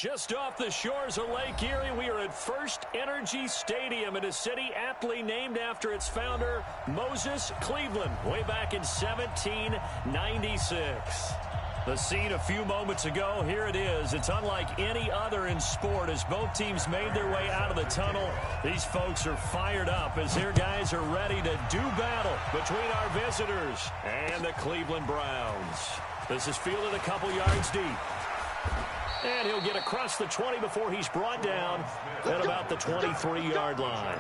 Just off the shores of Lake Erie, we are at First Energy Stadium in a city aptly named after its founder, Moses Cleveland, way back in 1796. The scene a few moments ago, here it is. It's unlike any other in sport as both teams made their way out of the tunnel. These folks are fired up as their guys are ready to do battle between our visitors and the Cleveland Browns. This is fielded a couple yards deep. And he'll get across the 20 before he's brought down at about the 23-yard line.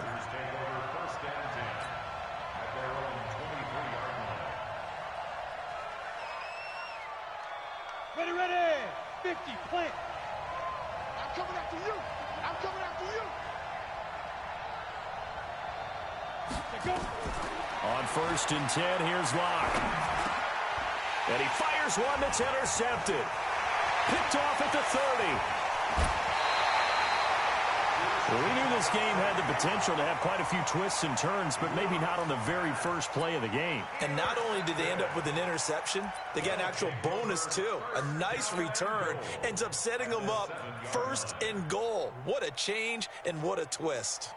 Ready, 50, plant. I'm coming after you. I'm coming after you. Go. On 1st and 10, here's Locke. And he fires one that's intercepted. Picked off at the 30. Well, we knew this game had the potential to have quite a few twists and turns, but maybe not on the very first play of the game. And not only did they end up with an interception, they got an actual bonus, too. A nice return ends up setting them up 1st and goal. What a change and what a twist.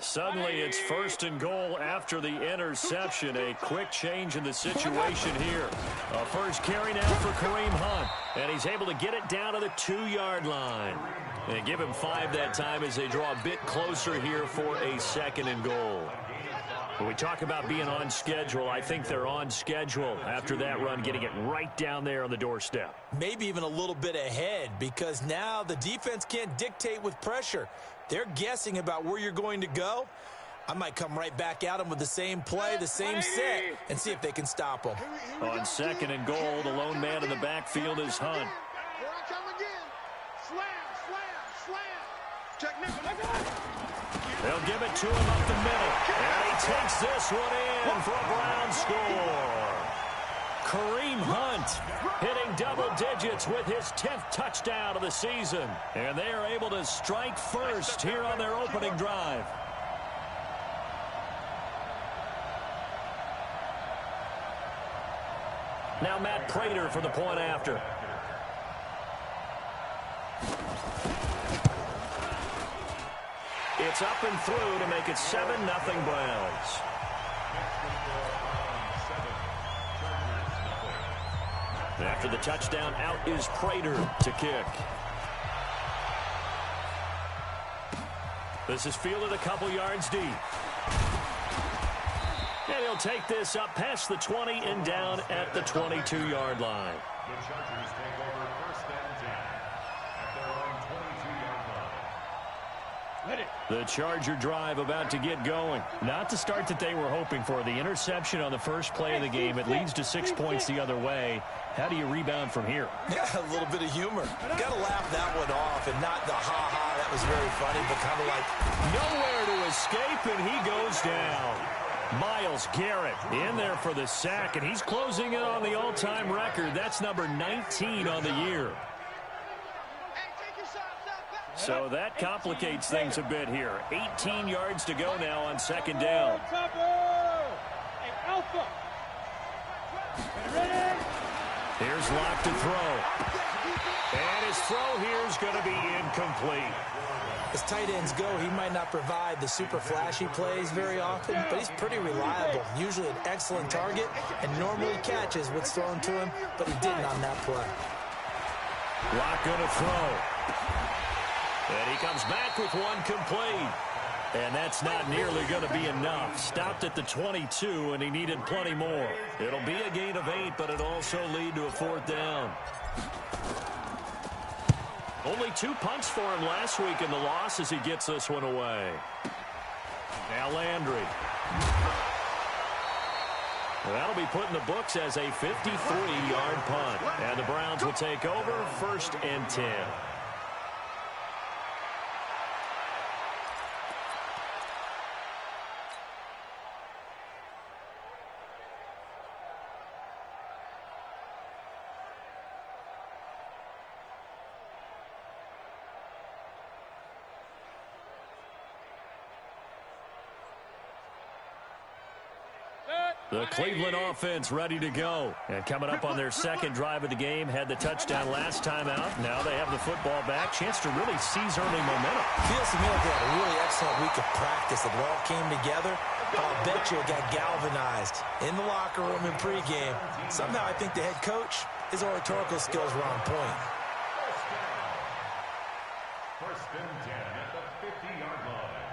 Suddenly, it's 1st and goal after the interception. A quick change in the situation here. A first carry now for Kareem Hunt. And he's able to get it down to the 2-yard line. They give him 5 that time as they draw a bit closer here for a 2nd and goal. When we talk about being on schedule, I think they're on schedule after that run, getting it right down there on the doorstep. Maybe even a little bit ahead, because now the defense can't dictate with pressure. They're guessing about where you're going to go. I might come right back at them with the same play, the same set, and see if they can stop them. On 2nd and goal, the lone man in the backfield is Hunt. Here I come again. Slam. They'll give it to him up the middle. And he takes this one in for a Brown score. Kareem Hunt hitting double digits with his 10th touchdown of the season. And they are able to strike first here on their opening drive. Now Matt Prater for the point after. It's up and through to make it 7-0 Browns. After the touchdown, out is Prater to kick. This is fielded a couple yards deep. And he'll take this up past the 20 and down at the 22-yard line. The Chargers take over 1st and 10 at their own 22-yard line. The Charger drive about to get going. Not the start that they were hoping for. The interception on the first play of the game. It leads to 6 points the other way. How do you rebound from here? Yeah, a little bit of humor. Got to laugh that one off and not the ha-ha. That was very funny, but kind of like nowhere to escape, and he goes down. Myles Garrett in there for the sack, and he's closing in on the all-time record. That's number 19 on the year. So that complicates things a bit here. 18 yards to go now on 2nd down. Here's Locke to throw. And his throw here is going to be incomplete. As tight ends go, he might not provide the super flashy plays very often, but he's pretty reliable. Usually an excellent target and normally catches what's thrown to him, but he didn't on that play. Locke going to throw. And he comes back with one complete. And that's not nearly going to be enough. Stopped at the 22, and he needed plenty more. It'll be a gain of 8, but it'll also lead to a 4th down. Only 2 punts for him last week in the loss as he gets this one away. Now Landry. That'll be put in the books as a 53-yard punt. And the Browns will take over 1st and 10. The Cleveland offense ready to go. And coming up on their second drive of the game, had the touchdown last time out. Now they have the football back. Chance to really seize early momentum. Feels to me like they had a really excellent week of practice. It all came together. But I'll bet you it got galvanized in the locker room in pregame. Somehow I think the head coach, his oratorical skills were on point. First and 10 at the 50-yard line.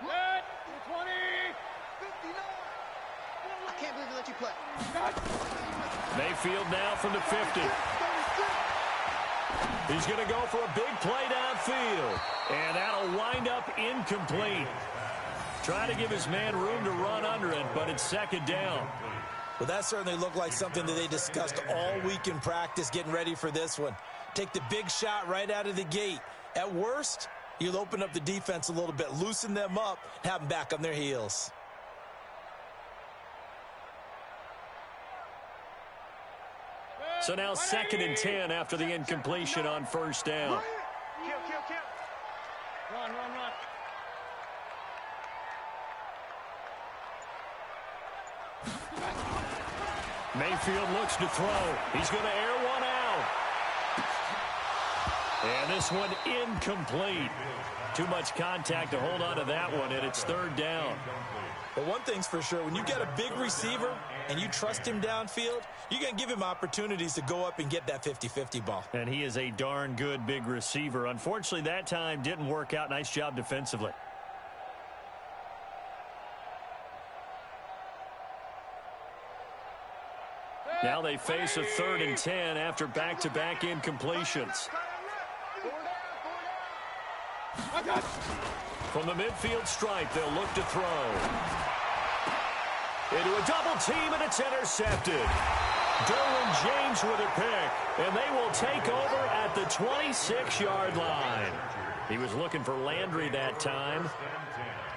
Good. 20. 59. I can't believe they let you play. Mayfield now from the 50. He's going to go for a big play downfield. And that'll wind up incomplete. Trying to give his man room to run under it, but it's second down. Well, that certainly looked like something that they discussed all week in practice, getting ready for this one. Take the big shot right out of the gate. At worst, you'll open up the defense a little bit, loosen them up, and have them back on their heels. So now second and 10 after the incompletion on first down. Kill. Run. Mayfield looks to throw. He's going to air one out. And this one incomplete. Too much contact to hold on to that one, and it's third down. But one thing's for sure, when you get a big receiver and you trust him downfield, you're going to give him opportunities to go up and get that 50-50 ball. And he is a darn good big receiver. Unfortunately, that time didn't work out. Nice job defensively. Now they face a third and 10 after back-to-back incompletions. From the midfield stripe, they'll look to throw. Into a double team, and it's intercepted. Derwin James with a pick, and they will take over at the 26-yard line. He was looking for Landry that time.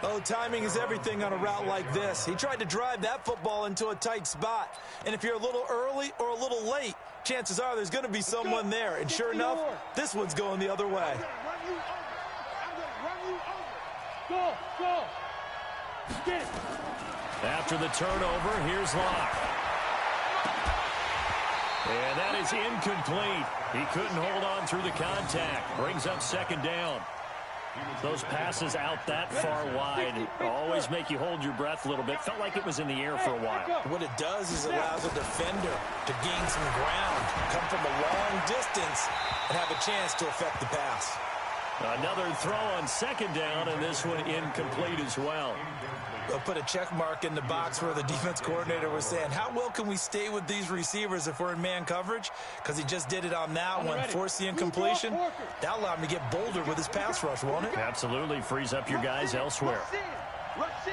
Oh, timing is everything on a route like this. He tried to drive that football into a tight spot. And if you're a little early or a little late, chances are there's going to be someone there. And sure enough, this one's going the other way. Go. Get it. After the turnover, here's Locke. And that is incomplete. He couldn't hold on through the contact. Brings up second down. Those passes out that far wide always make you hold your breath a little bit. Felt like it was in the air for a while. What it does is allows a defender to gain some ground, come from a long distance, and have a chance to affect the pass. Another throw on second down, and this one incomplete as well. They'll put a check mark in the box where the defense coordinator was saying, how well can we stay with these receivers if we're in man coverage? Because he just did it on that one, forced the incompletion. That'll allow him to get bolder with his pass rush, won't it? Absolutely. Frees up your guys elsewhere. Rush in.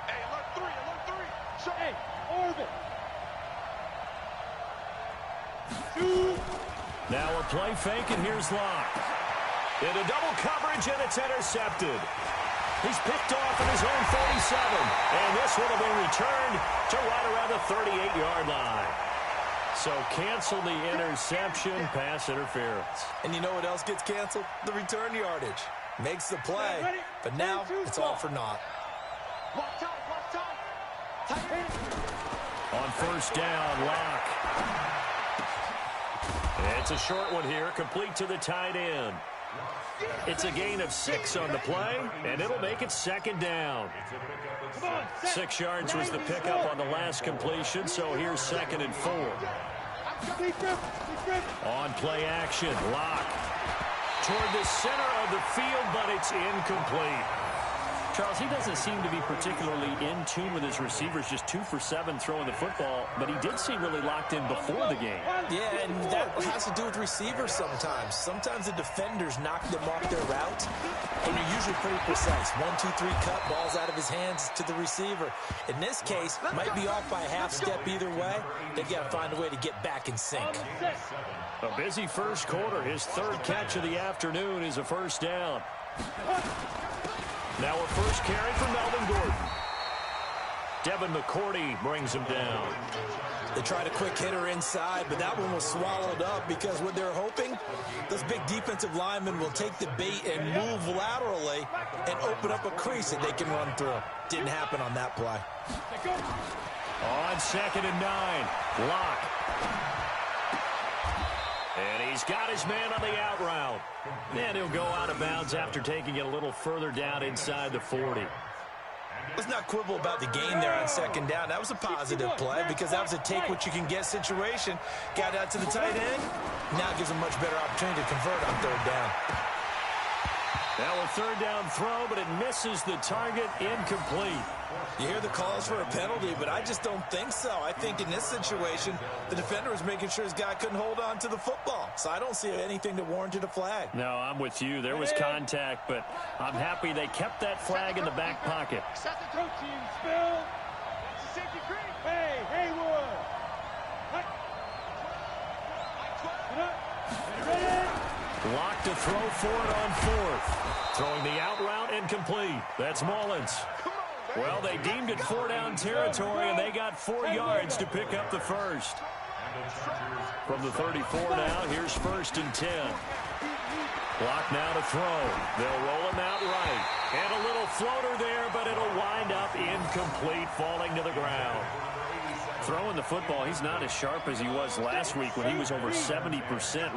Hey, alert three. So, hey, orbit. Now a play fake, and here's Locke. Into double coverage, and it's intercepted. He's picked off at his own 47, and this one will be returned to right around the 38-yard line. So cancel the interception, pass interference. And you know what else gets canceled? The return yardage. Makes the play, but now it's all for naught. Block time. On first down, Locke. It's a short one here, complete to the tight end. It's a gain of 6 on the play, and it'll make it second down. 6 yards was the pickup on the last completion, so here's second and 4. On play action, Locke toward the center of the field, but it's incomplete. Charles, he doesn't seem to be particularly in tune with his receivers, just 2 for 7 throwing the football, but he did seem really locked in before the game. Yeah, and that has to do with receivers sometimes. Sometimes the defenders knock them off their route, and you're usually pretty precise. 1, 2, 3 cut, balls out of his hands to the receiver. In this case, might be off by a half step either way. They've got to find a way to get back in sync. A busy first quarter. His third catch of the afternoon is a first down. Now a first carry for Melvin Gordon. Devin McCourty brings him down. They tried a quick hitter inside, but that one was swallowed up because what they're hoping, those big defensive linemen will take the bait and move laterally and open up a crease that they can run through. Didn't happen on that play. On 2nd and 9, Locke. And he's got his man on the out route. And he'll go out of bounds after taking it a little further down inside the 40. Let's not quibble about the gain there on 2nd down. That was a positive play because that was a take-what-you-can-get situation. Got out to the tight end. Now gives him much better opportunity to convert on 3rd down. Now a 3rd down throw, but it misses the target, incomplete. You hear the calls for a penalty, but I just don't think so. I think in this situation, the defender was making sure his guy couldn't hold on to the football. So I don't see anything that warranted a flag. No, I'm with you. There was contact, but I'm happy they kept that flag in the back pocket. Protein spill. Safety green. Hey, Haywood. Locked to throw for it on 4th. Throwing the out route incomplete. That's Mullins. Well, they deemed it 4-down territory, and they got 4 yards to pick up the first. From the 34 now, here's 1st and 10. Clock now to throw. They'll roll him out right. And a little floater there, but it'll wind up incomplete, falling to the ground. Throwing the football, he's not as sharp as he was last week when he was over 70%.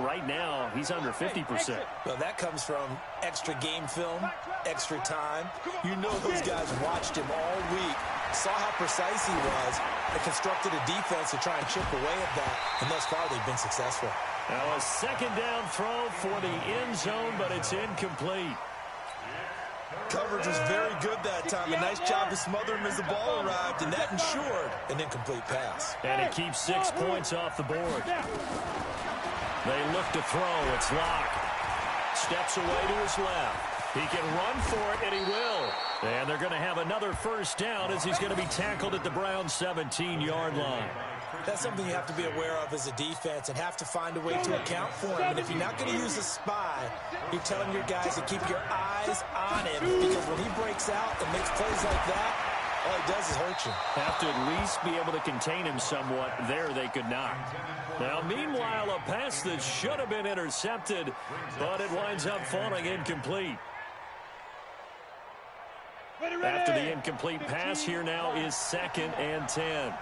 Right now, he's under 50%. Well, that comes from extra game film, extra time. You know those guys watched him all week, saw how precise he was, and constructed a defense to try and chip away at that. And thus far, they've been successful. Now a 2nd down throw for the end zone, but it's incomplete. Coverage was very good that time. A nice job to smother him as the ball arrived, and that ensured an incomplete pass. And he keeps 6 points off the board. They look to throw. It's Locke. Steps away to his left. He can run for it, and he will. And they're going to have another 1st down as he's going to be tackled at the Browns' 17-yard line. That's something you have to be aware of as a defense and have to find a way to account for him. And if you're not going to use a spy, you're telling your guys to keep your eyes on him, because when he breaks out and makes plays like that, all he does is hurt you. Have to at least be able to contain him somewhat. There they could not. Now, meanwhile, a pass that should have been intercepted, but it winds up falling incomplete. After the incomplete pass, here now is 2nd and 10.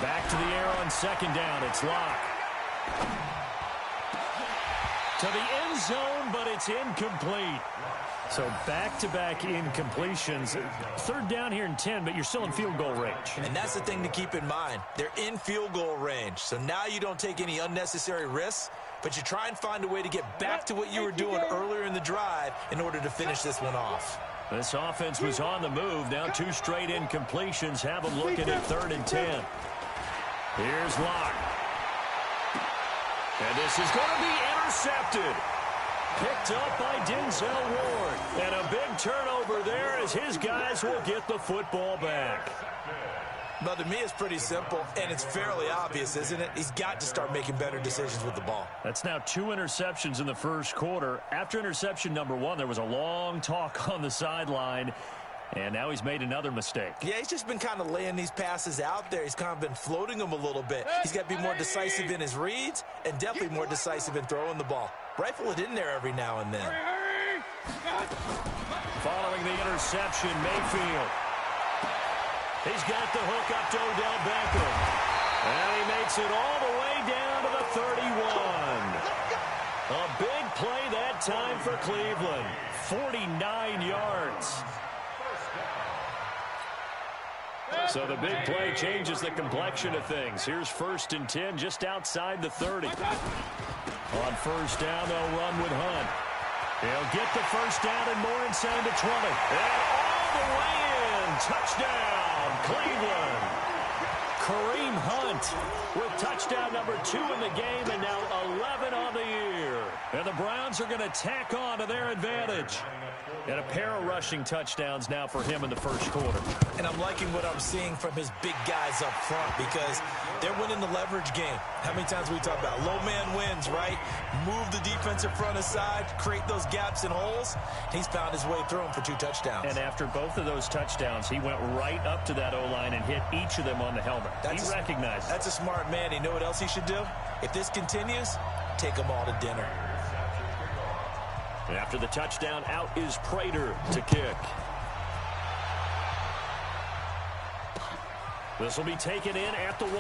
Back to the air on 2nd down. It's Locke. To the end zone, but it's incomplete. So back-to-back incompletions. 3rd down here and 10, but you're still in field goal range. And that's the thing to keep in mind. They're in field goal range. So now you don't take any unnecessary risks, but you try and find a way to get back to what you were doing earlier in the drive in order to finish this one off. This offense was on the move. Now 2 straight incompletions have them looking at 3rd and 10. Here's Locke. And this is going to be intercepted. Picked up by Denzel Ward. And a big turnover there as his guys will get the football back. But to me, it's pretty simple, and it's fairly obvious, isn't it? He's got to start making better decisions with the ball. That's now 2 interceptions in the first quarter. After interception number 1, there was a long talk on the sideline, and now he's made another mistake. Yeah, he's just been kind of laying these passes out there. He's kind of been floating them a little bit. He's got to be more decisive in his reads and definitely more decisive in throwing the ball. Rifle it in there every now and then. Following the interception, Mayfield. He's got the hook up to Odell Beckham. And he makes it all the way down to the 31. A big play that time for Cleveland. 49 yards. So the big play changes the complexion of things. Here's 1st and 10 just outside the 30. On 1st down, they'll run with Hunt. He'll get the 1st down and more inside the 20. And all the way in. Touchdown. Cleveland. Kareem Hunt with touchdown number 2 in the game and now 11 on the year. And And the Browns are going to tack on to their advantage. And a pair of rushing touchdowns now for him in the first quarter. And I'm liking what I'm seeing from his big guys up front because they're winning the leverage game. How many times we talk about low man wins, right? Move the defensive front aside, create those gaps and holes. He's found his way through them for 2 touchdowns. And after both of those touchdowns, he went right up to that O-line and hit each of them on the helmet. He recognized it. That's a smart man. You know what else he should do? If this continues, take them all to dinner. After the touchdown, out is Prater to kick. This will be taken in at the 1.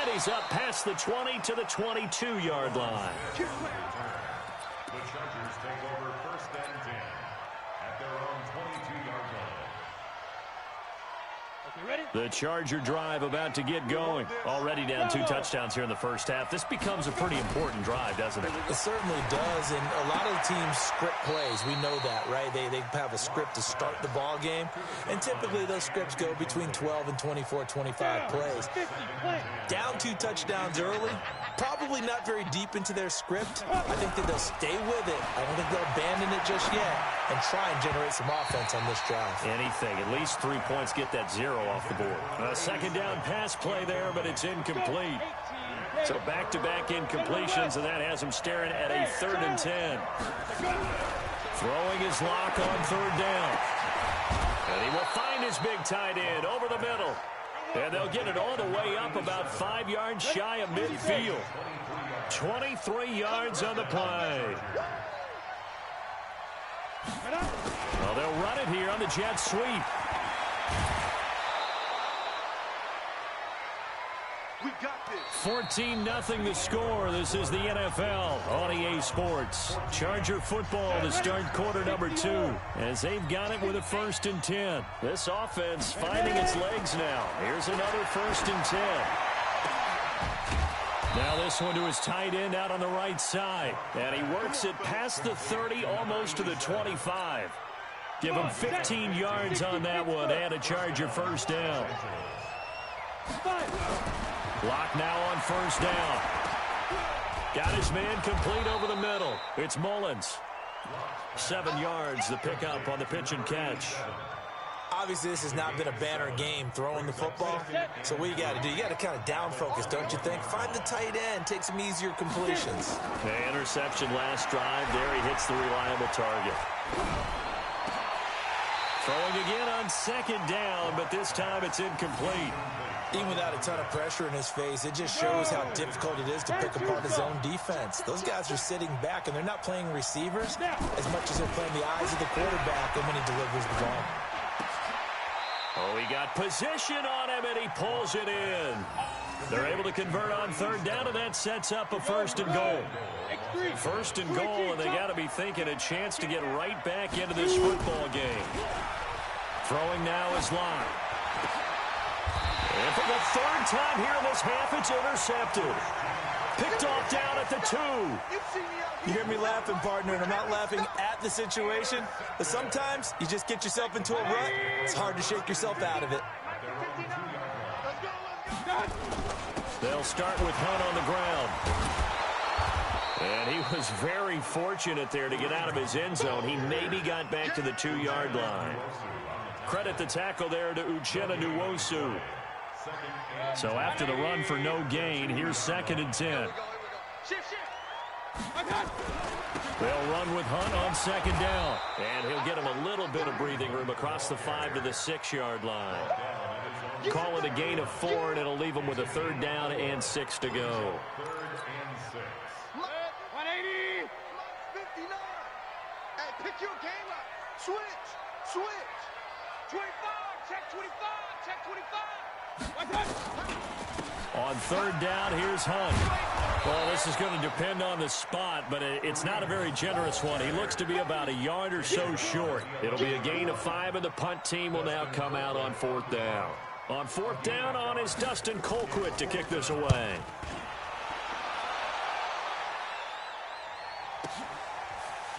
And he's up past the 20 to the 22-yard line. The Chargers take over first and 10 at their own 22-yard line. The Charger drive about to get going. Already down 2 touchdowns here in the first half. This becomes a pretty important drive, doesn't it? It certainly does, and a lot of the teams script plays. We know that, right? They have a script to start the ball game, and typically those scripts go between 12 and 24, 25 plays. Down 2 touchdowns early, probably not very deep into their script. I think that they'll stay with it. I don't think they'll abandon it just yet and try and generate some offense on this drive. Anything. At least 3 points, get that 0 off the board. A second down pass play there, but it's incomplete. So back-to-back incompletions, and that has him staring at a 3rd and 10. Throwing his lock on 3rd down. And he will find his big tight end over the middle. And they'll get it all the way up about 5 yards shy of midfield. 23 yards on the play. Well, they'll run it here on the jet sweep. We got this. 14-0 the score. This is the NFL on EA Sports. Charger football to start quarter number 2 as they've got it with a 1st and 10. This offense finding its legs now. Here's another 1st and 10. Now this one to his tight end out on the right side. And he works it past the 30, almost to the 25. Give him 15 yards on that one and a Charger 1st down. Block now on 1st down. Got his man complete over the middle. It's Mullins. 7 yards, the pickup on the pitch and catch. Obviously, this has not been a banner game throwing the football. So what you got to do, you got to kind of down focus, don't you think? Find the tight end, take some easier completions. The interception last drive. There he hits the reliable target. Throwing again on 2nd down, but this time it's incomplete. Even without a ton of pressure in his face, it just shows how difficult it is to pick apart his own defense. Those guys are sitting back, and they're not playing receivers as much as they're playing the eyes of the quarterback and when he delivers the ball. Oh, he got position on him, and he pulls it in. They're able to convert on 3rd down, and that sets up a 1st and goal. 1st and goal, and they got to be thinking a chance to get right back into this football game. Throwing now is Locke. And for the 3rd time here in this half, it's intercepted. Picked off down at the 2. You hear me laughing, partner, and I'm not laughing at the situation, but sometimes you just get yourself into a rut. It's hard to shake yourself out of it. They'll start with Hunt on the ground. And he was very fortunate there to get out of his end zone. He maybe got back to the 2-yard line. Credit the tackle there to Uchenna Nwosu. So after the run for no gain, here's 2nd and 10. They'll run with Hunt on 2nd down. And he'll get him a little bit of breathing room across the 5 to the 6-yard line. Call it a gain of 4, and it'll leave him with a 3rd down and 6 to go. 180. 59. Hey, pick your game up. Switch. 25. Check 25. Check 25. On 3rd down, here's Hunt. Well, this is going to depend on the spot, but it's not a very generous one. He looks to be about a yard or so short. It'll be a gain of 5, and the punt team will now come out on 4th down. On 4th down, on is Dustin Colquitt to kick this away.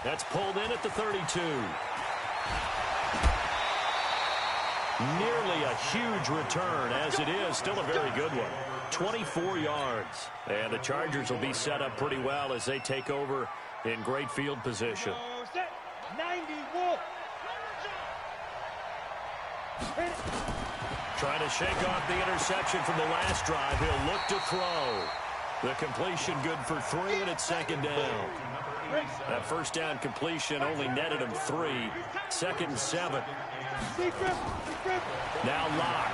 That's pulled in at the 32. Nearly a huge return, as it is still a very good one. 24 yards. And the Chargers will be set up pretty well as they take over in great field position. 90 Wolf. Trying to shake off the interception from the last drive. He'll look to throw. The completion good for 3, and it's second down. That first down completion only netted him 3. 2nd and 7. Now Locke.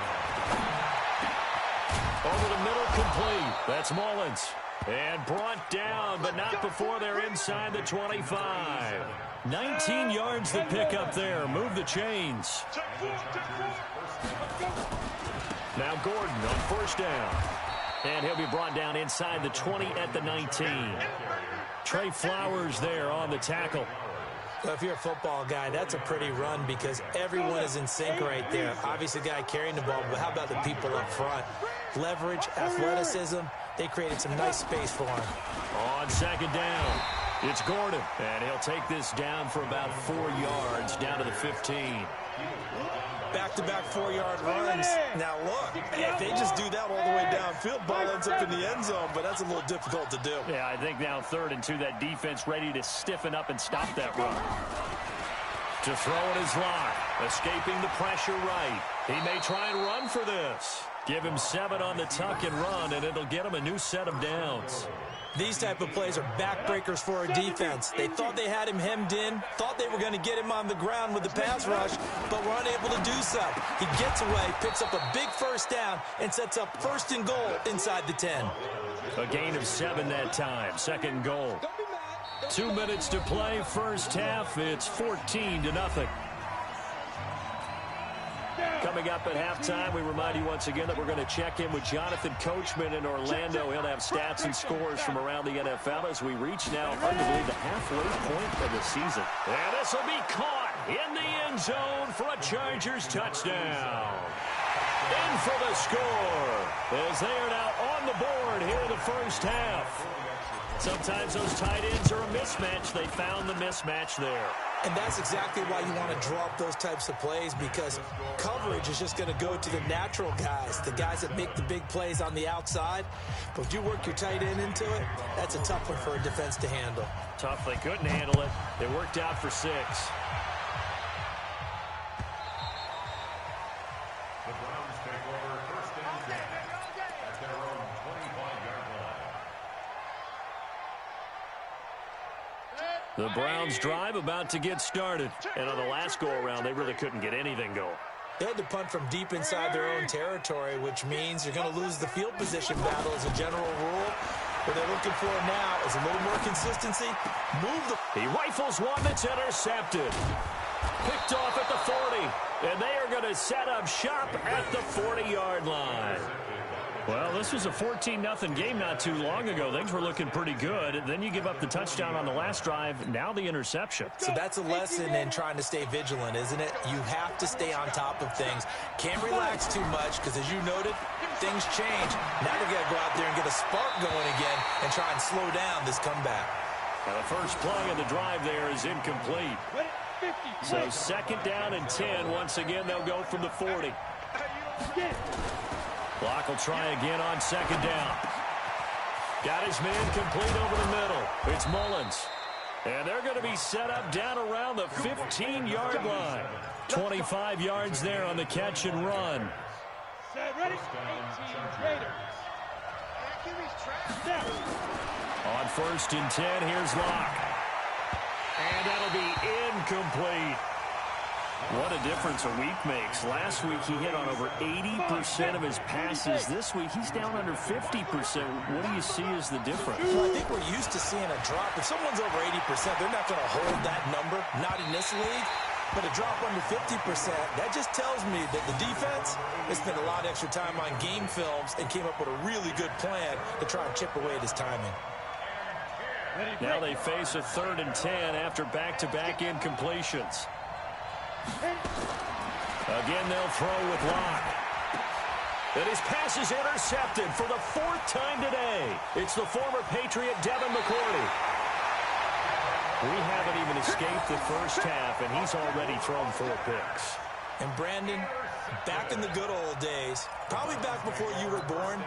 Over the middle, complete. That's Mullins. And brought down, but not before they're inside the 25. 19 yards the pick up there. Move the chains. Now Gordon on first down. And he'll be brought down inside the 20 at the 19. Trey Flowers there on the tackle. Well, if you're a football guy, that's a pretty run because everyone is in sync right there. Obviously, the guy carrying the ball, but how about the people up front? Leverage, athleticism, they created some nice space for him. On second down, it's Gordon, and he'll take this down for about 4 yards, down to the 15. Back-to-back 4-yard runs. Now, look, if they just do that all the way downfield, ball ends up in the end zone, but that's a little difficult to do. Yeah, I think now 3rd and 2, that defense ready to stiffen up and stop that run. To throw it is Locke, escaping the pressure right. He may try and run for this. Give him 7 on the tuck and run, and it'll get him a new set of downs. These type of plays are backbreakers for a defense. They thought they had him hemmed in, thought they were going to get him on the ground with the pass rush, but were unable to do so. He gets away, picks up a big first down, and sets up 1st and goal inside the 10. A gain of 7 that time, 2nd goal. 2 minutes to play, first half. It's 14-0. Coming up at halftime, we remind you once again that we're going to check in with Jonathan Coachman in Orlando. He'll have stats and scores from around the NFL as we reach now, arguably, the halfway point of the season. And this will be caught in the end zone for a Chargers touchdown. In for the score as they are now on the board here in the first half. Sometimes those tight ends are a mismatch. They found the mismatch there. And that's exactly why you want to draw up those types of plays, because coverage is just going to go to the natural guys, the guys that make the big plays on the outside. But if you work your tight end into it, that's a tough one for a defense to handle. Tough. They couldn't handle it. It worked out for 6. The Browns take over 1st and 10 at their own 25-yard line. The Browns drive about to get started. And on the last go-around, they really couldn't get anything going. They had to punt from deep inside their own territory, which means you're going to lose the field position battle as a general rule. What they're looking for now is a little more consistency. He rifles one that's intercepted. Picked off at the 40. And they are going to set up shop at the 40-yard line. Well, this was a 14-0 game not too long ago. Things were looking pretty good. And then you give up the touchdown on the last drive. Now the interception. So that's a lesson in trying to stay vigilant, isn't it? You have to stay on top of things. Can't relax too much because, as you noted, things change. Now they've got to go out there and get a spark going again and try and slow down this comeback. Now the first play of the drive there is incomplete. So 2nd down and 10. Once again, they'll go from the 40. Locke will try again on 2nd down. Got his man complete over the middle. It's Mullins. And they're going to be set up down around the 15-yard line. 25 yards there on the catch and run. On 1st and 10, here's Locke. And that'll be incomplete. What a difference a week makes. Last week, he hit on over 80% of his passes. This week, he's down under 50%. What do you see as the difference? Well, I think we're used to seeing a drop. If someone's over 80%, they're not going to hold that number, not in this league. But a drop under 50%, that just tells me that the defense has spent a lot of extra time on game films and came up with a really good plan to try and chip away at his timing. Now they face a 3rd and 10 after back-to-back incompletions. Again, they'll throw with Locke. And his pass is intercepted for the 4th time today. It's the former Patriot Devin McCourty. We haven't even escaped the first half, and he's already thrown 4 picks. And Brandon, Back in the good old days, probably back before you were born,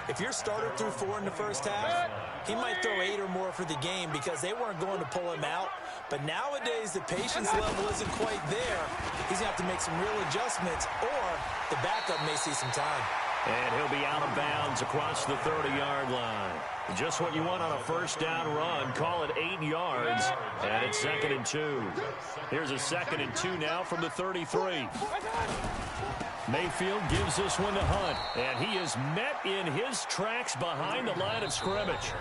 if your starter threw 4 in the first half, he might throw 8 or more for the game because they weren't going to pull him out. But nowadays, the patience level isn't quite there. He's going to have to make some real adjustments, or the backup may see some time. And he'll be out of bounds across the 30-yard line. Just what you want on a first down run. Call it 8 yards, and it's 2nd and 2. Here's a 2nd and 2 now from the 33. Mayfield gives this one to Hunt, and he is met in his tracks behind the line of scrimmage.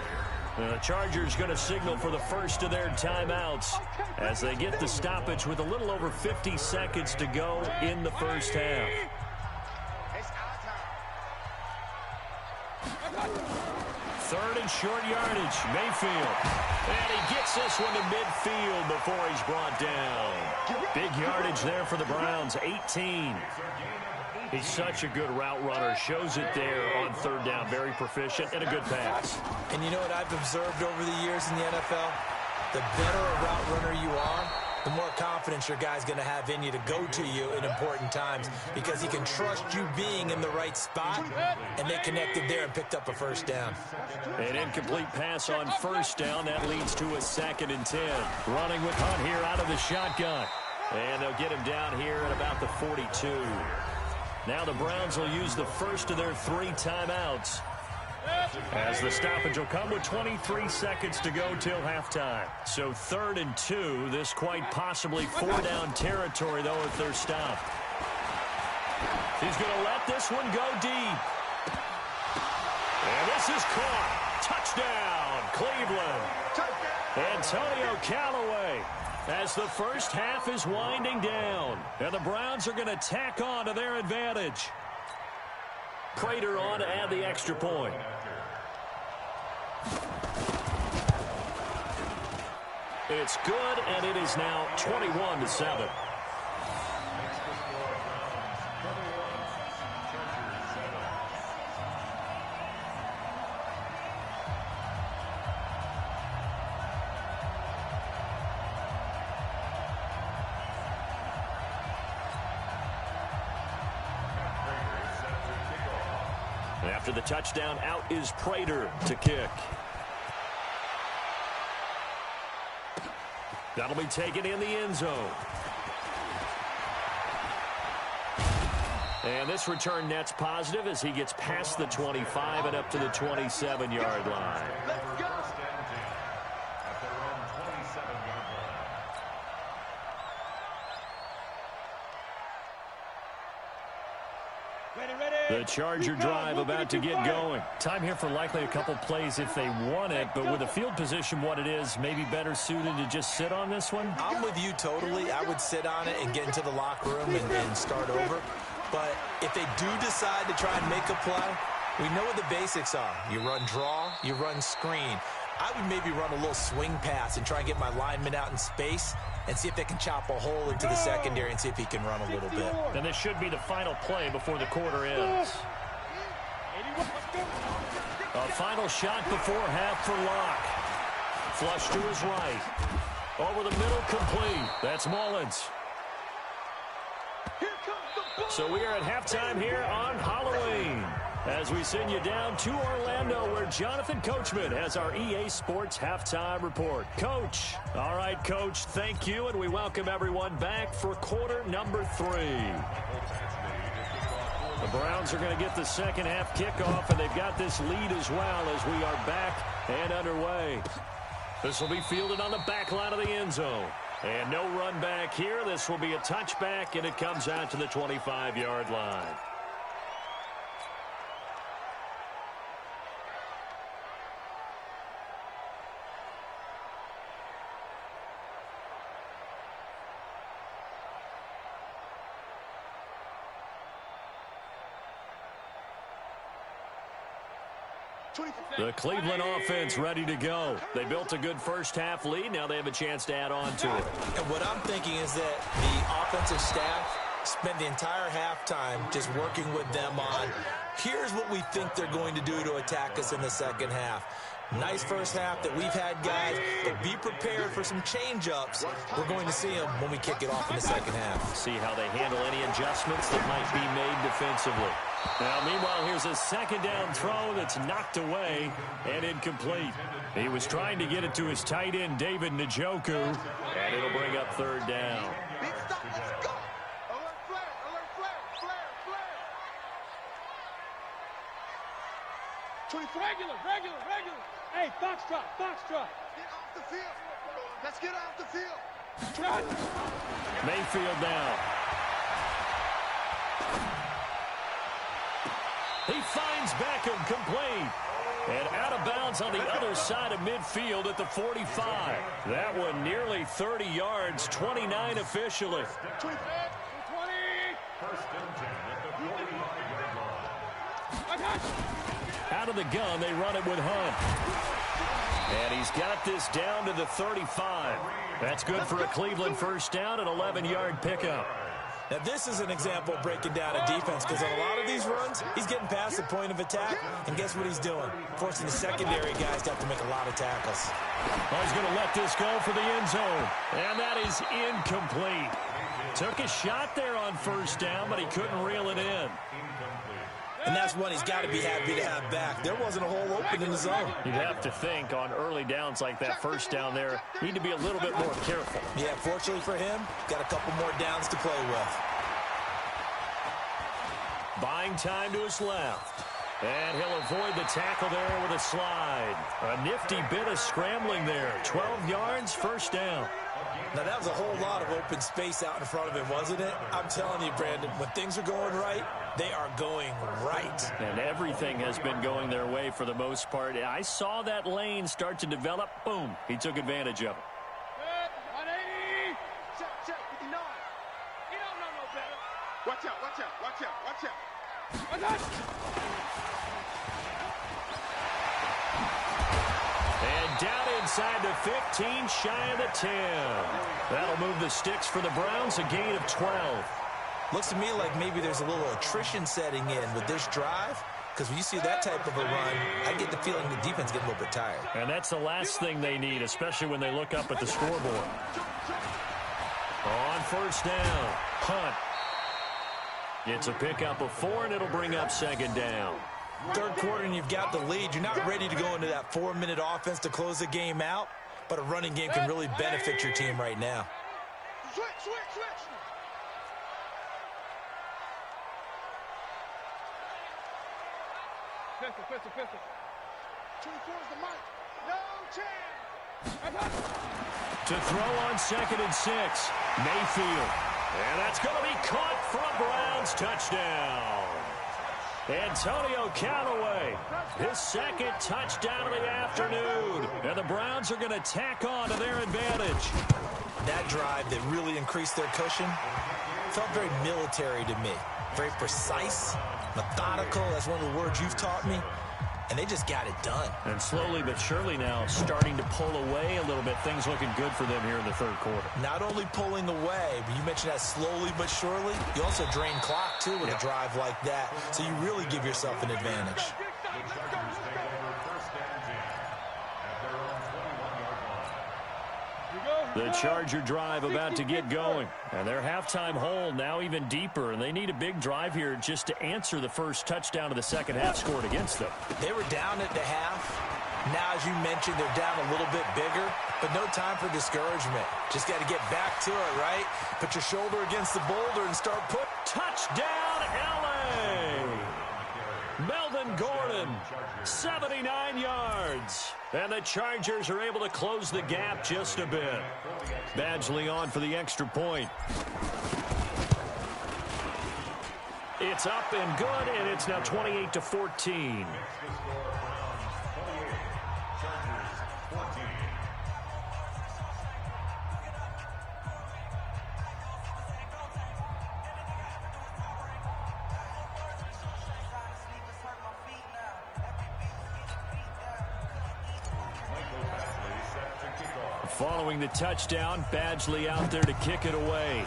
The Chargers going to signal for the first of their timeouts as they get the stoppage with a little over 50 seconds to go in the first half. Third and short yardage, Mayfield. And he gets this one to midfield before he's brought down. Big yardage there for the Browns, 18. He's such a good route runner. Shows it there on third down. Very proficient and a good pass. And you know what I've observed over the years in the NFL? The better a route runner you are, the more confidence your guy's going to have in you to go to you in important times because he can trust you being in the right spot, and they connected there and picked up a first down. An incomplete pass on first down. That leads to a 2nd and 10. Running with Hunt here out of the shotgun. And they'll get him down here at about the 42. Now the Browns will use the first of their 3 timeouts, as the stoppage will come with 23 seconds to go till halftime. So 3rd and 2, this quite possibly 4-down territory, though, if they're stopped. He's going to let this one go deep. And this is caught. Touchdown, Cleveland. Antonio Callaway. As the first half is winding down, and the Browns are going to tack on to their advantage. Prater on to add the extra point. It's good, and it is now 21-7. After the touchdown, out is Prater to kick. That'll be taken in the end zone. And this return net's positive as he gets past the 25 and up to the 27-yard line. The Charger drive about to get going. Time here for likely a couple plays if they want it, but with the field position what it is, maybe better suited to just sit on this one? I'm with you totally. I would sit on it and get into the locker room and start over. But if they do decide to try and make a play, we know what the basics are. You run draw, you run screen. I would maybe run a little swing pass and try and get my lineman out in space and see if they can chop a hole into the secondary and see if he can run a little bit. And this should be the final play before the quarter ends. A final shot before half for Locke. Flush to his right. Over the middle, complete. That's Mullins. So we are at halftime here on Halloween, as we send you down to Orlando, where Jonathan Coachman has our EA Sports Halftime Report. Coach. All right, Coach, thank you, and we welcome everyone back for quarter number 3. The Browns are going to get the second half kickoff, and they've got this lead as well as we are back and underway. This will be fielded on the back line of the end zone. And no run back here. This will be a touchback, and it comes out to the 25-yard line. The Cleveland offense ready to go. They built a good first half lead. Now they have a chance to add on to it. And what I'm thinking is that the offensive staff spend the entire halftime just working with them on, here's what we think they're going to do to attack us in the second half. Nice first half that we've had, guys, but be prepared for some change-ups. We're going to see them when we kick it off in the second half. See how they handle any adjustments that might be made defensively. Now, meanwhile, here's a second down throw that's knocked away and incomplete. He was trying to get it to his tight end, David Njoku, and it'll bring up third down. Big stop, let's go. Alert flare, alert flare, flare, flare. 20, regular. Hey, foxtrot. Get off the field. Let's get off the field. Mayfield down. He finds Beckham complete. And out of bounds on the other side of midfield at the 45. That one nearly 30 yards, 29 officially. 20. First and 10 at the 45-yard line. Out of the gun, they run it with Hunt. And he's got this down to the 35. That's good for a Cleveland first down, an 11-yard pickup. Now, this is an example of breaking down a defense, because on a lot of these runs, he's getting past the point of attack, and guess what he's doing? Forcing the secondary guys to have to make a lot of tackles. Well, he's going to let this go for the end zone, and that is incomplete. Took a shot there on first down, but he couldn't reel it in. And that's one he's got to be happy to have back. There wasn't a hole open in the zone. You'd have to think on early downs like that first down there, need to be a little bit more careful. Yeah, fortunately for him, got a couple more downs to play with. Buying time to his left. And he'll avoid the tackle there with a slide. A nifty bit of scrambling there. 12 yards, first down. Now, that was a whole lot of open space out in front of him, wasn't it? I'm telling you, Brandon, when things are going right, they are going right. And everything has been going their way for the most part. I saw that lane start to develop. Boom. He took advantage of it. 180. Check, 59. You don't know no better. Watch out. And down inside the 15, shy of the 10. That'll move the sticks for the Browns, a gain of 12. Looks to me like maybe there's a little attrition setting in with this drive, because when you see that type of a run, I get the feeling the defense getting a little bit tired. And that's the last thing they need, especially when they look up at the scoreboard. On first down, Hunt. It's a pickup of 4, and it'll bring up second down. Third quarter, and you've got the lead. You're not ready to go into that 4-minute offense to close the game out, but a running game can really benefit your team right now. Switch. 24 is the mic. No chance. To throw on 2nd and 6, Mayfield. And that's going to be caught for a Browns touchdown. Antonio Callaway, his second touchdown of the afternoon. And the Browns are going to tack on to their advantage. That drive that really increased their cushion felt very military to me. Very precise, methodical. That's one of the words you've taught me. And they just got it done. And slowly but surely now starting to pull away a little bit. Things looking good for them here in the third quarter. Not only pulling away, but you mentioned that slowly but surely. You also drain clock, too, with a drive like that. So you really give yourself an advantage. The Charger drive about to get going. And their halftime hole now even deeper. And they need a big drive here just to answer the first touchdown of the second half scored against them. They were down at the half. Now, as you mentioned, they're down a little bit bigger. But no time for discouragement. Just got to get back to it, right? Put your shoulder against the boulder and start putting. Touchdown, L.A. Melvin Gordon, 79 yards. And the Chargers are able to close the gap just a bit. Badgley on for the extra point. It's up and good, and it's now 28-14. Following the touchdown, Badgley out there to kick it away.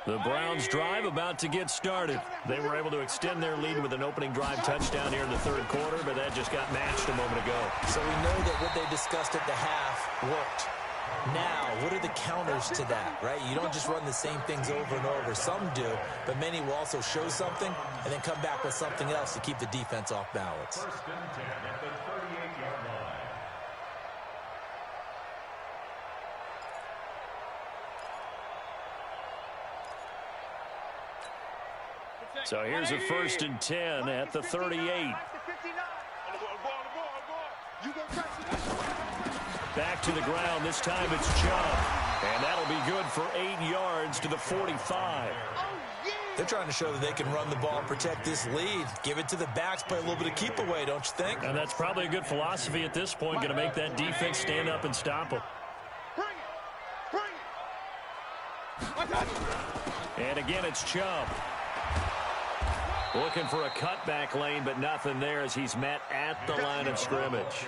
The Browns drive about to get started. They were able to extend their lead with an opening drive touchdown here in the third quarter, but that just got matched a moment ago. So we know that what they discussed at the half worked. Now, what are the counters to that, right? You don't just run the same things over and over. Some do, but many will also show something and then come back with something else to keep the defense off balance. First and 10 at the 38-yard line. So here's a first and 10 at the 38. Back to the ground. This time it's Chubb. And that'll be good for 8 yards to the 45. They're trying to show that they can run the ball and protect this lead. Give it to the backs, play a little bit of keep away, don't you think? And that's probably a good philosophy at this point. Going to make that defense stand up and stop them. And again, it's Chubb. Looking for a cutback lane, but nothing there as he's met at the line of scrimmage.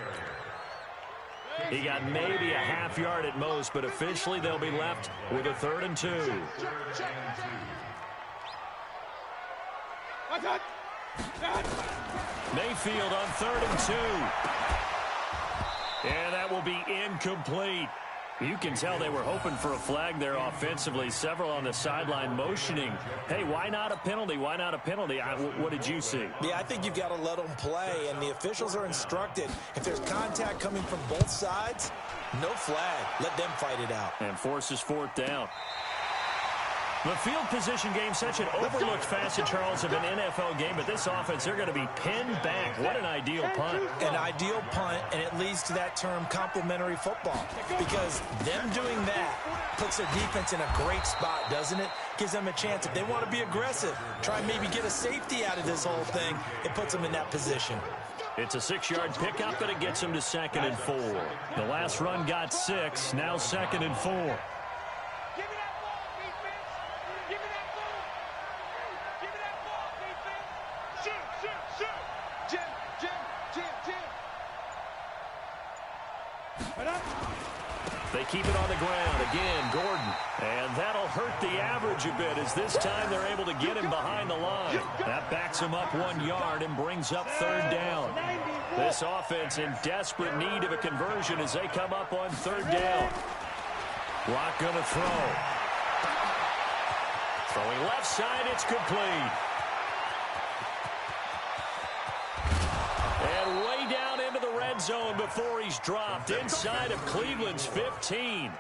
He got maybe a half yard at most, but officially they'll be left with a 3rd and 2. Mayfield on 3rd and 2. And that will be incomplete. You can tell they were hoping for a flag there offensively. Several on the sideline motioning. Hey, why not a penalty? Why not a penalty? What did you see? Yeah, I think you've got to let them play, and the officials are instructed. If there's contact coming from both sides, no flag. Let them fight it out. And forces 4th down. The field position game, such an overlooked facet, Charles, of an NFL game, but this offense, they're going to be pinned back. What an ideal punt. An ideal punt, and it leads to that term complementary football, because them doing that puts their defense in a great spot, doesn't it? Gives them a chance. If they want to be aggressive, try and maybe get a safety out of this whole thing, it puts them in that position. It's a 6-yard pickup, and it gets them to 2nd and 4. The last run got 6, now 2nd and 4. They keep it on the ground. Again, Gordon. And that'll hurt the average a bit as this time they're able to get him behind the line. That backs him up 1 yard and brings up 3rd down. This offense in desperate need of a conversion as they come up on 3rd down. Rock going to throw. Throwing left side, it's complete. And way down into the red zone before he's dropped inside of Cleveland's 15.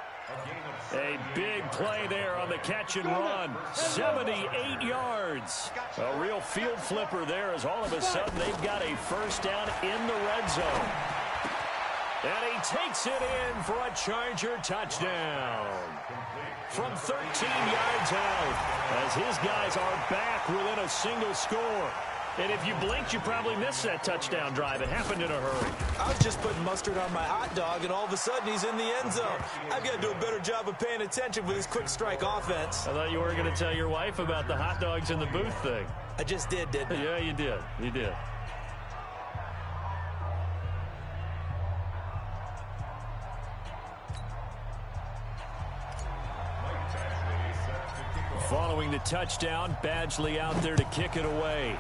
A big play there on the catch and run. 78 yards. A real field flipper there as all of a sudden they've got a first down in the red zone. And he takes it in for a Charger touchdown. From 13 yards out as his guys are back within a single score. And if you blinked, you probably missed that touchdown drive. It happened in a hurry. I was just putting mustard on my hot dog, and all of a sudden he's in the end zone. I've got to do a better job of paying attention with this quick strike offense. I thought you were going to tell your wife about the hot dogs in the booth thing. I just did, didn't I? Yeah, you did. You did. Following the touchdown, Badgley out there to kick it away.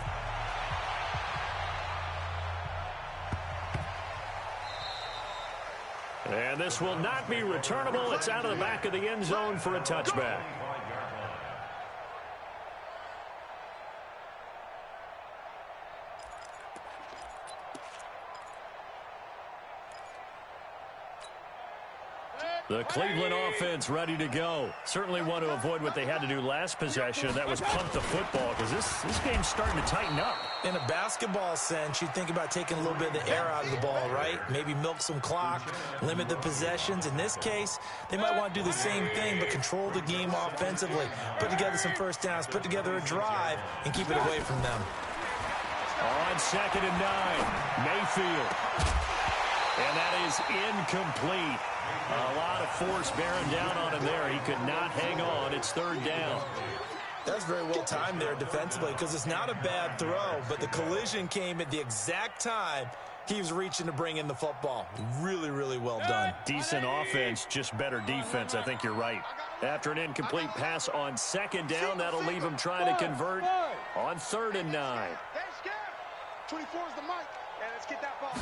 And this will not be returnable. It's out of the back of the end zone for a touchback. The Cleveland offense ready to go. Certainly want to avoid what they had to do last possession. That was punt the football because this game's starting to tighten up. In a basketball sense, you think about taking a little bit of the air out of the ball, right? Maybe milk some clock, limit the possessions. In this case, they might want to do the same thing but control the game offensively. Put together some first downs, put together a drive, and keep it away from them. On 2nd and 9, Mayfield. And that is incomplete. A lot of force bearing down on him there. He could not hang on. It's 3rd down. That's very well timed there defensively because it's not a bad throw, but the collision came at the exact time He was reaching to bring in the football. Really, really well done. Decent offense, just better defense. I think you're right. After an incomplete pass on second down, that'll leave him trying to convert on 3rd and 9. 24 is the mic. And let's get that ball.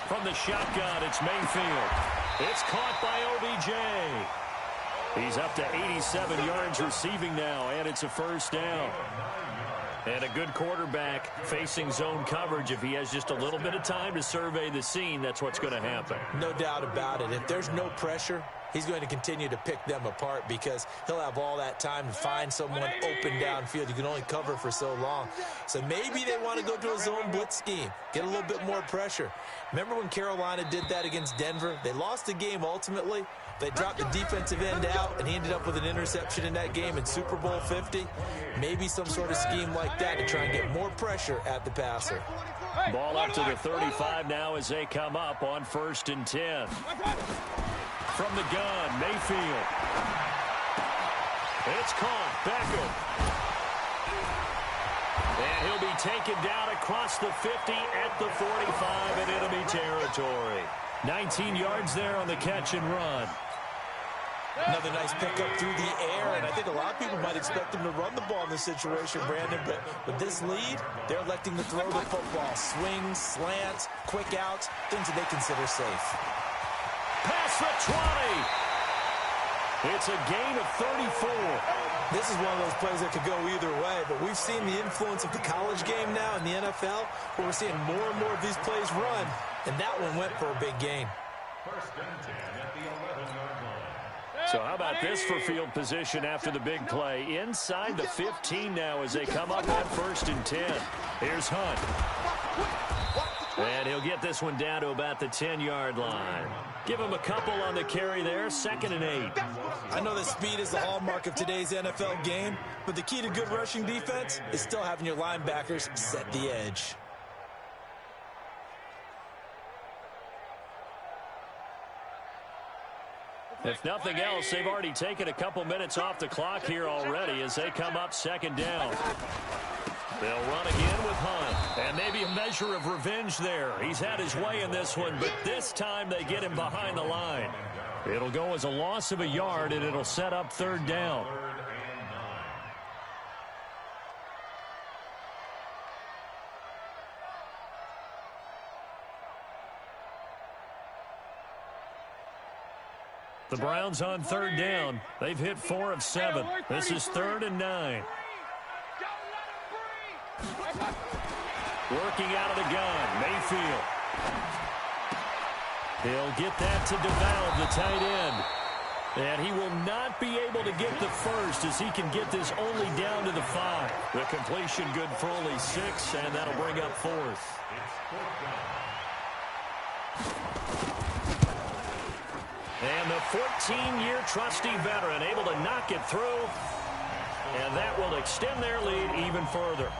From the shotgun, it's Mayfield. It's caught by OBJ. He's up to 87 yards receiving now, and it's a 1st down. And a good quarterback facing zone coverage. If he has just a little bit of time to survey the scene, that's what's going to happen. No doubt about it. If there's no pressure, he's going to continue to pick them apart because he'll have all that time to find someone open downfield. You can only cover for so long. So maybe they want to go to a zone blitz scheme, get a little bit more pressure. Remember when Carolina did that against Denver? They lost the game ultimately. They dropped the defensive end out, and he ended up with an interception in that game in Super Bowl 50. Maybe some sort of scheme like that to try and get more pressure at the passer. Ball up to the 35 now as they come up on 1st and 10. From the gun, Mayfield. It's caught. Beckham. And he'll be taken down across the 50 at the 45 in enemy territory. 19 yards there on the catch and run. Another nice pickup through the air, and I think a lot of people might expect him to run the ball in this situation, Brandon, but with this lead, they're electing to throw the football. Swings, slants, quick outs, things that they consider safe. Past the 20. It's a gain of 34. This is one of those plays that could go either way, but we've seen the influence of the college game now in the NFL, where we're seeing more and more of these plays run, and that one went for a big gain. 1st and 10 at the 11-yard line. So how about this for field position after the big play? Inside the 15 now as they come up on 1st and 10. Here's Hunt. And he'll get this one down to about the 10-yard line. Give him a couple on the carry there, 2nd and 8. I know that speed is the hallmark of today's NFL game, but the key to good rushing defense is still having your linebackers set the edge. If nothing else, they've already taken a couple minutes off the clock here already as they come up 2nd down. They'll run again with Hunt. And maybe a measure of revenge there. He's had his way in this one, but this time they get him behind the line. It'll go as a loss of a yard, and it'll set up 3rd down. The Browns on 3rd down. They've hit 4 of 7. This is 3rd and 9. Working out of the gun, Mayfield. He'll get that to DeValve, the tight end. And he will not be able to get the first as he can get this only down to the 5. The completion good for only 6, and that'll bring up 4th. And the 14-year trusty veteran able to knock it through. And that will extend their lead even further.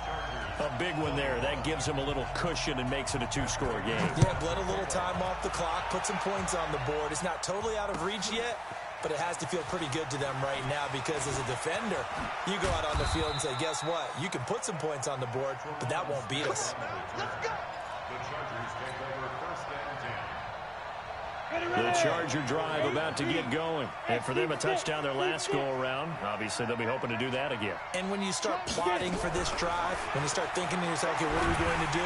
A big one there. That gives them a little cushion and makes it a 2-score game. Yeah, bled a little time off the clock, put some points on the board. It's not totally out of reach yet, but it has to feel pretty good to them right now because as a defender, you go out on the field and say, guess what? You can put some points on the board, but that won't beat us. The Charger drive about to get going. And for them, a touchdown their last go-around. Obviously, they'll be hoping to do that again. And when you start plotting for this drive, when you start thinking to yourself, okay, what are we going to do?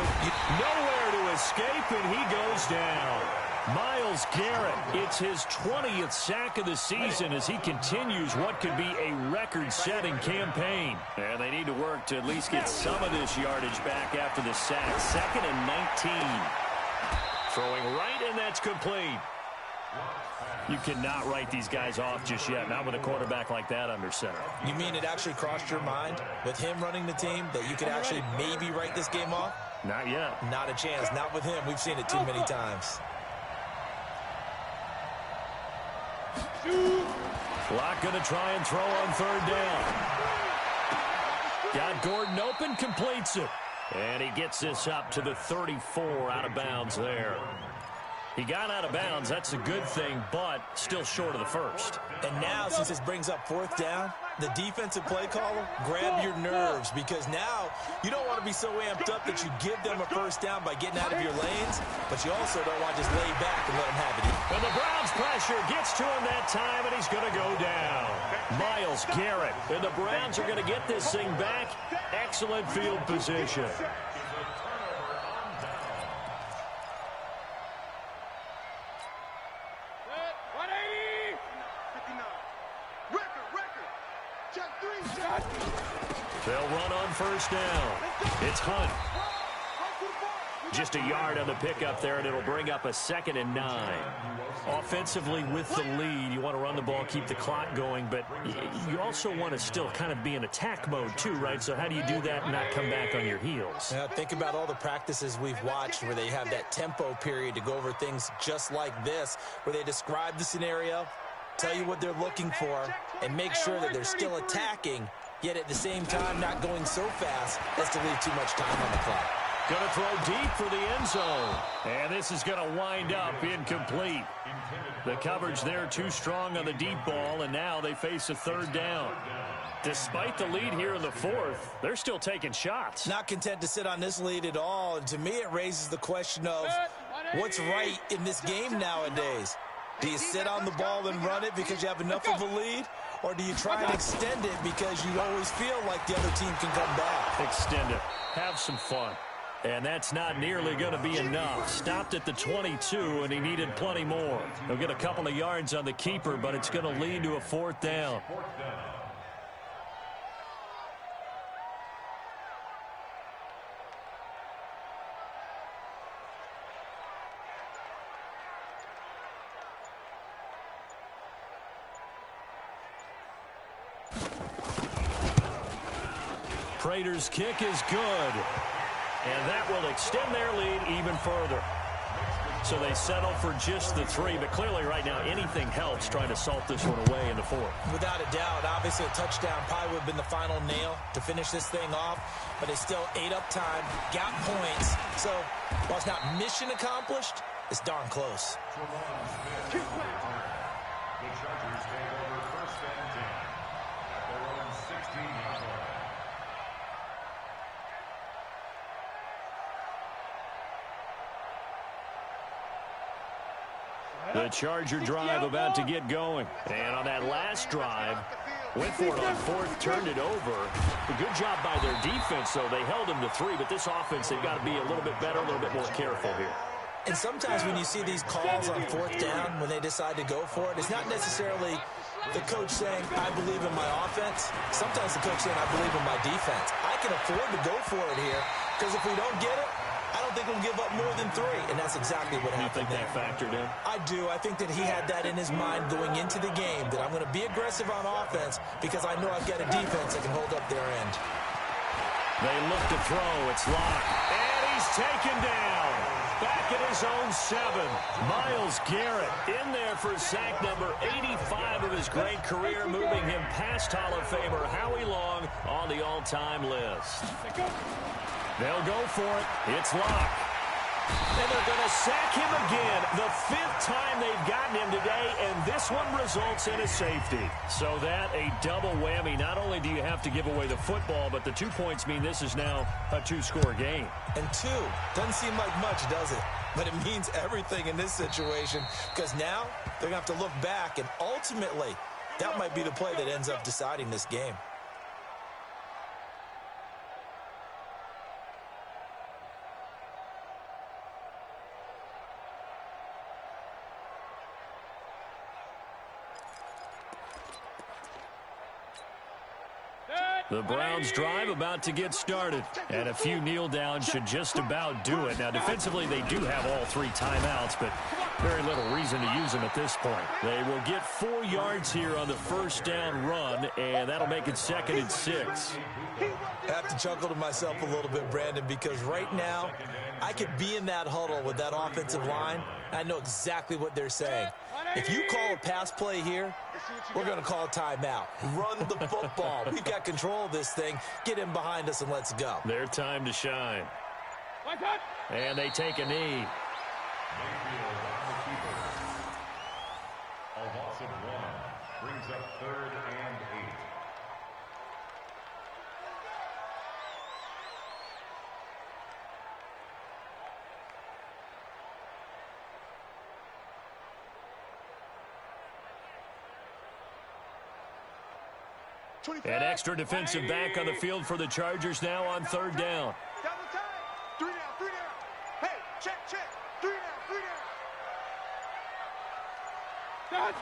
Nowhere to escape, and he goes down. Myles Garrett, it's his 20th sack of the season as he continues what could be a record-setting campaign. And they need to work to at least get some of this yardage back after the sack. 2nd and 19. Throwing right, and that's complete. You cannot write these guys off just yet, not with a quarterback like that under center. You mean it actually crossed your mind with him running the team that you could actually maybe write this game off? Not yet. Not a chance. Not with him. We've seen it too many times. Clock going to try and throw on 3rd down. Got Gordon open, completes it. And he gets this up to the 34, out of bounds there. He got out of bounds. That's a good thing, but still short of the first. And now, since this brings up 4th down, the defensive play caller, grab your nerves, because now you don't want to be so amped up that you give them a first down by getting out of your lanes, but you also don't want to just lay back and let them have it. And the Browns pressure gets to him that time, and he's going to go down. Myles Garrett. And the Browns are going to get this thing back. Excellent field position. They'll run on first down. It's Hunt. Just a yard on the pickup there, and it'll bring up a 2nd and 9. Offensively, with the lead, you want to run the ball, keep the clock going, but you also want to still kind of be in attack mode too, right? So how do you do that and not come back on your heels? Now, think about all the practices we've watched where they have that tempo period to go over things just like this, where they describe the scenario, tell you what they're looking for, and make sure that they're still attacking, yet at the same time not going so fast as to leave too much time on the clock. Going to throw deep for the end zone. And this is going to wind up incomplete. The coverage there too strong on the deep ball, and now they face a 3rd down. Despite the lead here in the 4th, they're still taking shots. Not content to sit on this lead at all, and to me it raises the question of what's right in this game nowadays. Do you sit on the ball and run it because you have enough of a lead? Or do you try and extend it because you always feel like the other team can come back? Extend it. Have some fun. And that's not nearly going to be enough. Stopped at the 22, and he needed plenty more. He'll get a couple of yards on the keeper, but it's going to lead to a 4th down. Prater's kick is good. And that will extend their lead even further. So they settle for just the 3, but clearly right now anything helps trying to salt this one away in the 4th. Without a doubt, obviously a touchdown probably would have been the final nail to finish this thing off, but it's still 8 up time, got points. So while it's not mission accomplished, it's darn close. The Chargers take over 1st and 10 at their own 16-yard line. The Charger drive about to get going. And on that last drive, went for it on 4th, turned it over. A good job by their defense, though. They held them to 3, but this offense, they've got to be a little bit better, a little bit more careful here. And sometimes when you see these calls on 4th down, when they decide to go for it, it's not necessarily the coach saying, I believe in my offense. Sometimes the coach saying, I believe in my defense. I can afford to go for it here, because if we don't get it, I don't think we'll give up more than 3, and that's exactly what happened there. You think that factored in? I do. I think that he had that in his mind going into the game, that I'm going to be aggressive on offense because I know I've got a defense that can hold up their end. They look to throw. It's locked. And he's taken down. Back at his own 7. Myles Garrett in there for sack number 85 of his great career, moving him past Hall of Famer Howie Long on the all-time list. They'll go for it. It's locked. And they're going to sack him again. The 5th time they've gotten him today, and this one results in a safety. So that a double whammy. Not only do you have to give away the football, but the 2 points mean this is now a 2-score game. And 2 doesn't seem like much, does it? But it means everything in this situation, because now they're going to have to look back, and ultimately that might be the play that ends up deciding this game. The Browns drive about to get started, and a few kneel downs should just about do it. Now, defensively, they do have all 3 timeouts, but very little reason to use them at this point. They will get 4 yards here on the 1st down run, and that'll make it 2nd and 6. I have to chuckle to myself a little bit, Brandon, because right now I could be in that huddle with that offensive line. I know exactly what they're saying. If you call a pass play here, we're going to call a timeout. Run the football. We've got control of this thing. Get in behind us and let's go. Their time to shine. And they take a knee. A loss of 1 brings up 3rd and 8. An extra defensive back on the field for the Chargers now on third down. Down the time. 3 down, 3 down. Hey, check. 3 down, 3 down. Done.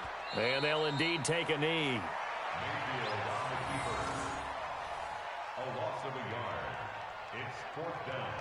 And they'll indeed take a knee. Mayfield on the keeper. A loss of a yard. It's fourth down.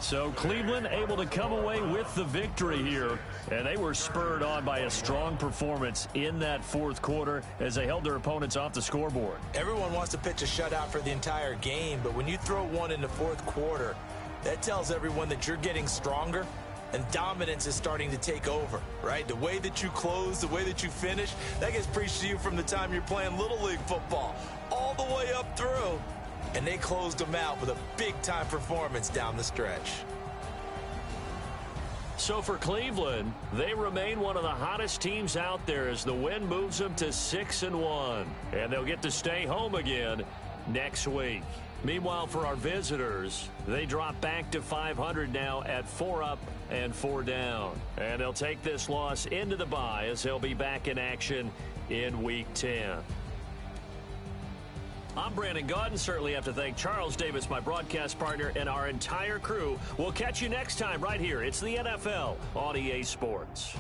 So Cleveland able to come away with the victory here, and they were spurred on by a strong performance in that fourth quarter as they held their opponents off the scoreboard. Everyone wants to pitch a shutout for the entire game, but when you throw one in the fourth quarter, that tells everyone that you're getting stronger and dominance is starting to take over, right? The way that you close, the way that you finish, that gets preached to you from the time you're playing Little League football all the way up through. And they closed them out with a big-time performance down the stretch. So for Cleveland, they remain one of the hottest teams out there as the win moves them to 6-1. And they'll get to stay home again next week. Meanwhile, for our visitors, they drop back to 500 now at 4 up and 4 down. And they'll take this loss into the bye as they'll be back in action in Week 10. I'm Brandon Gaudin. Certainly have to thank Charles Davis, my broadcast partner, and our entire crew. We'll catch you next time right here. It's the NFL on EA Sports.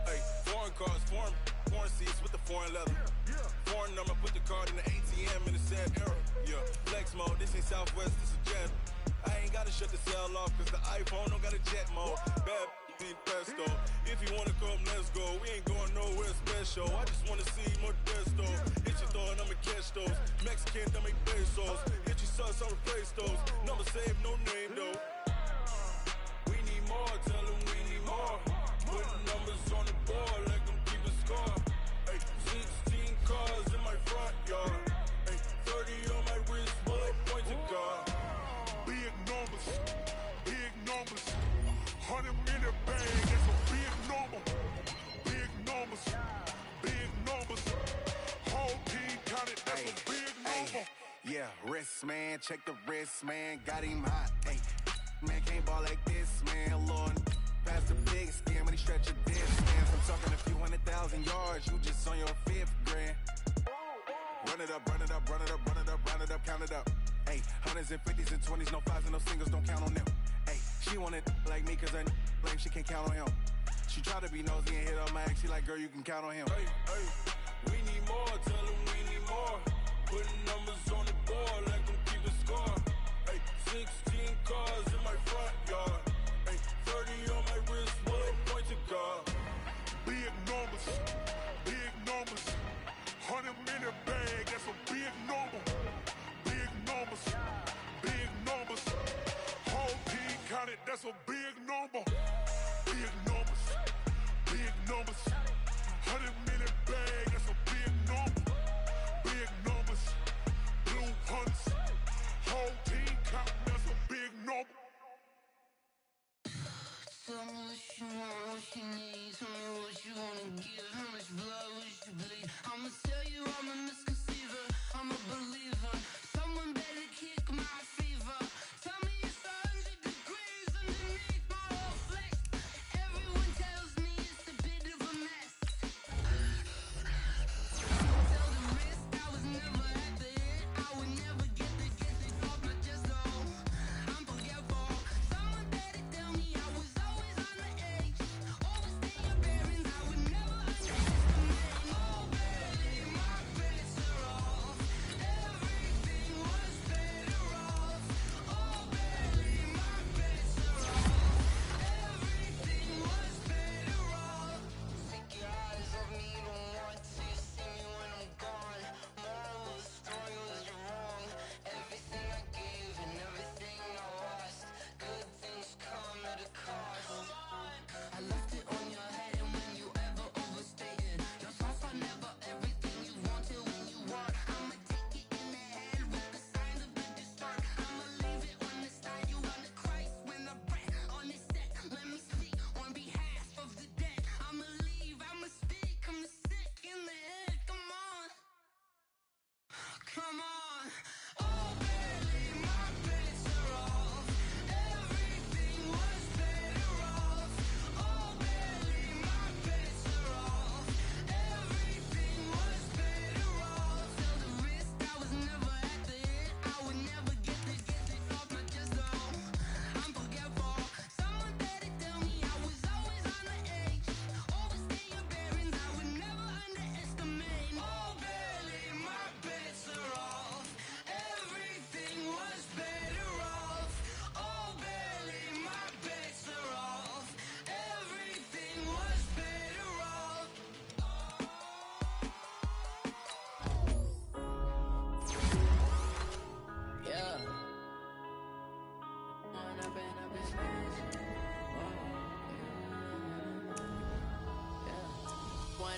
Hey, foreign cars, foreign seats with the foreign leather. Foreign number, put the card in the ATM in the sad era. Yeah, flex mode, this ain't Southwest, this is Jet. I ain't gotta shut the cell off, cause the iPhone don't got a jet mode. Bad ain't presto. If you wanna come, let's go. We ain't going nowhere special. I just wanna see more Modesto. Hit your thought, I'ma catch those. Mexican, don't make pesos. Hit your sus, I'll replace those. Number saved, no name though. We need more, tell them we need more. Putting numbers on the board like I'm keeping score. Ay, 16 cars in my front yard. Ay, 30 on my wrist, bullet point to God. Big numbers, 100 minute bag, that's a big number. Big numbers, whole team counted, that's a big number. Yeah, wrist man, check the wrist man, got him hot. Ay, man can't ball like this, man. Lord, past the big scam when he stretch a distance. I'm talking a few 100,000 yards, you just on your 5th grand. Run it up, count it up. Ay, hundreds and 50s and 20s, no 5s and no singles, don't count on them. Ay, she want it like me, cause I blame she can't count on him. She try to be nosy and hit on my ex, she like, girl, you can count on him. Hey, we need more, tell them we need more. Putting numbers on the board like I'm keeping score. Ay, 16 cars in my front yard. Ay, 30 on my wrist, bullet point to God. Big numbers, 100 minute bag, that's a big number. Big numbers, whole team counted, that's a big number. Big numbers, 100 minute bag, that's a big number. Big numbers, blue hunts, whole team counting, that's a big number. Tell me what you want, what you need. Tell me what you wanna give. How much blood would you bleed? I'ma tell you I'm a misconceiver. I'm a believer. Someone better kick my fever. Tell me it's 100 degrees underneath my whole flesh. Everyone tells me it's a bit of a mess. Tell the risk I was never at the end. I would never get it off my chest though. I'm forgetful. Someone better tell me I was always on the edge. Always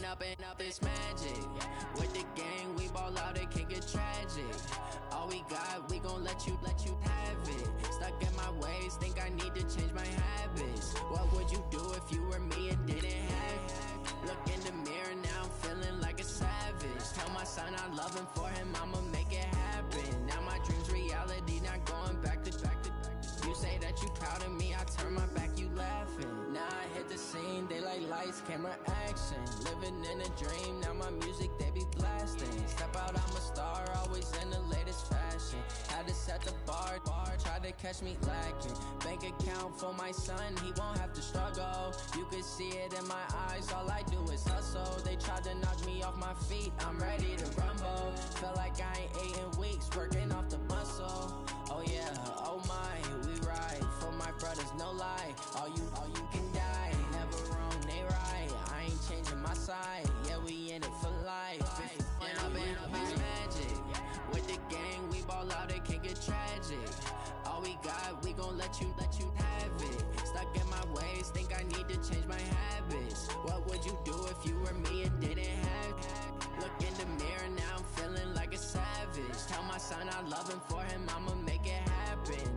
up this magic. With the gang, we ball out, it can get tragic. All we got, we gon' let you have it. Stuck in my ways, think I need to change my habits. What would you do if you were me and didn't have it? Look in the mirror, now I'm feeling like a savage. Tell my son I love him, for him I'ma make it happen. Now my dream's reality, not going back to. You say that you proud of me, I turn my back, you laughing. Now I hit the scene, they like lights, camera, action. Living in a dream, now my music, they be blasting. Step out, I'm a star, always in the latest fashion. Had to set the bar, try to catch me lacking. Bank account for my son, he won't have to struggle. You can see it in my eyes, all I do is hustle. They tried to knock me off my feet, I'm ready to rumble. Feel like I ain't ate in weeks, working off the muscle. Oh yeah, oh my, we ride for my brothers, no lie. All you can die, never wrong, they right. I ain't changing my side, yeah, we in it for life. And I've been magic. With the gang, we ball out, it can get tragic. All we got, we gon' let you have it. Stuck in my ways, think I need to change my habits. What would you do if you were me and didn't have it? Look in the mirror, now I'm feeling like a savage. Tell my son I love him, for him I'ma make it happen.